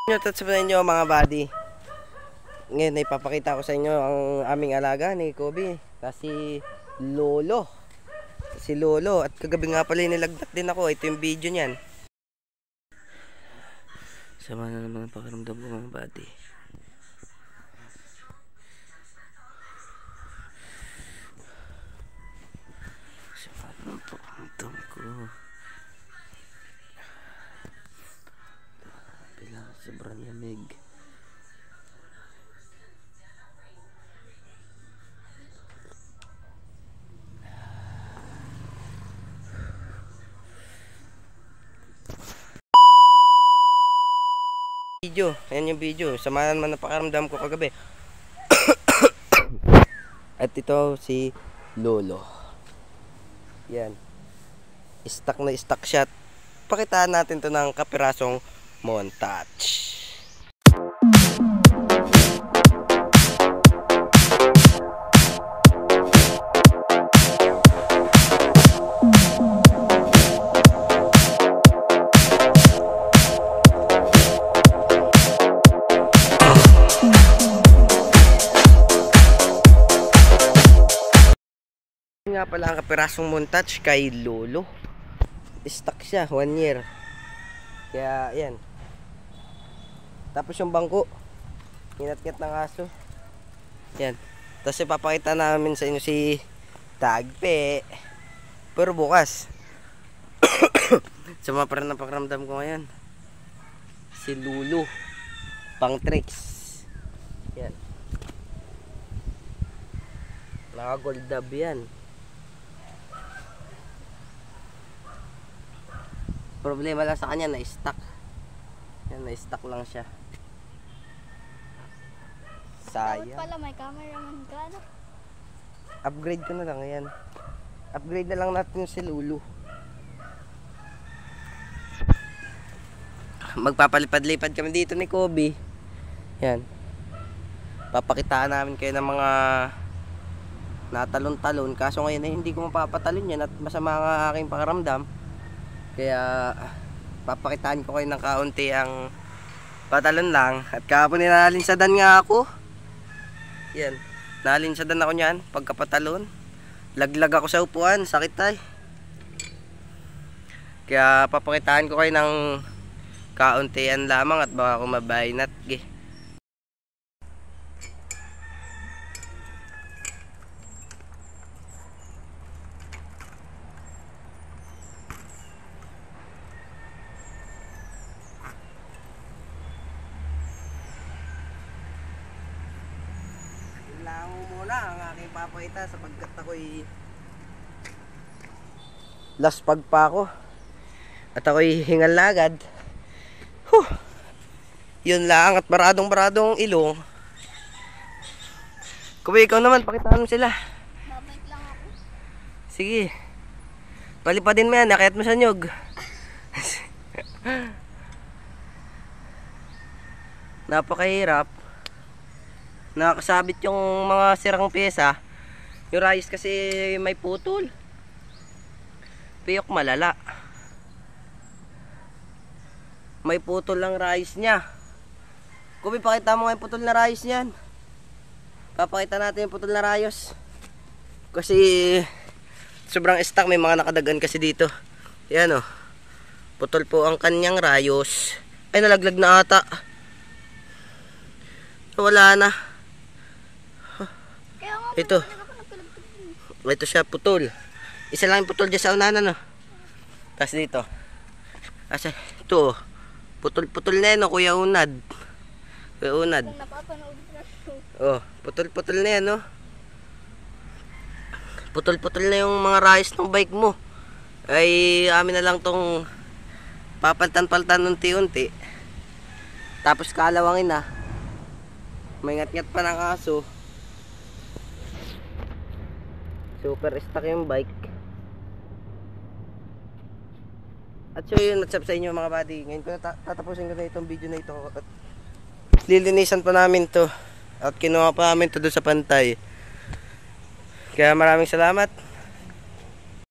Sa inyo mga buddy. Ngayon ay papakita ko sa inyo ang aming alaga ni Kobe. Kasi Lolo. Si Lolo. At kagabi nga pala nilagdat din ako. Ito yung video niyan. Sama na naman ang pakiramdam ko mga buddy. Sama na ang pakiramdam ko. Sobrang lamig. Video, ayan yung video. Samahan man ang pakiramdam ko kagabi. At ito si Lolo. Yan. Stuck na stuck shot. Pakitaan natin to ng kapirasong montage. Nga pala ang kapirasong montage kay Lolo. Stuck siya 1 year. Kaya yan. Tapos yung bangko, hinat-ngat ng aso. Yan. Tapos ipapakita namin sa inyo si Tagpe. Pero bukas. Sama pa rin ang pakiramdam ko ngayon. Si Lulu. Pang tricks. Yan. Naka-gold dub yan. Problema lang sa kanya, na-stuck. Yan, na-stuck lang siya. Sayang. Dapat pala may cameraman ka, no? Upgrade ko na lang yan. Upgrade na lang natin si Lulu. Magpapalipad-lipad kami dito ni Kobe. Yan. Papakitaan namin kayo ng mga natalon-talon. Kaso ngayon ay hindi ko mapapatalon yan at masama ang aking pakiramdam. Kaya papakitaan ko kayo ng kaunti ang patalon lang. At kahapon ninalinsadan nga ako. Yan. Nalinsadan ako niyan pagkapatalon. Laglag ako sa upuan. Sakit ay. Kaya papakitaan ko kayo ng kauntian lamang at baka kumabainat. Lango muna ang aking papakita sapagkat ako'y last pagpa ako at ako'y hingal na agad. Yun lang at baradong ilong. Kuya, ikaw naman, pakitaan mo sila. Babalik lang ako. Sige, palipadin mo yan, nakayat mo sa nyog. Napakahirap. Nakakasabit yung mga sirang pyesa. Yung rayos kasi may putol. Piyok malala. May putol lang rayos niya. Kubi, pakita mo nga yung putol na rayos niyan. Papakita natin yung putol na rayos. Kasi sobrang stuck, may mga nakadagan kasi dito. Yan o. Putol po ang kanyang rayos. Ay, nalaglag na ata. Wala na. Ito. Ito siya, putol. Isa lang yung putol dyan sa unahan, no? Tapos dito. Asa, ito. Putol-putol na yan, no? Kuya Unad. Kuya Unad. Kung napapanood na ito. Oh, putol-putol na yan, no? Putol-putol na yung mga rayos ng bike mo. Ay, amin na lang tong papaltan-paltan unti-unti. Tapos kalawangin na. May ngat-ngat pa ng aso. Super stuck yung bike. At so yun, what's up sa inyo mga buddy. Ngayon ko tatapusin ko na itong video na ito. At lilinisan pa namin to. At kinuha pa namin to doon sa pantay. Kaya maraming salamat.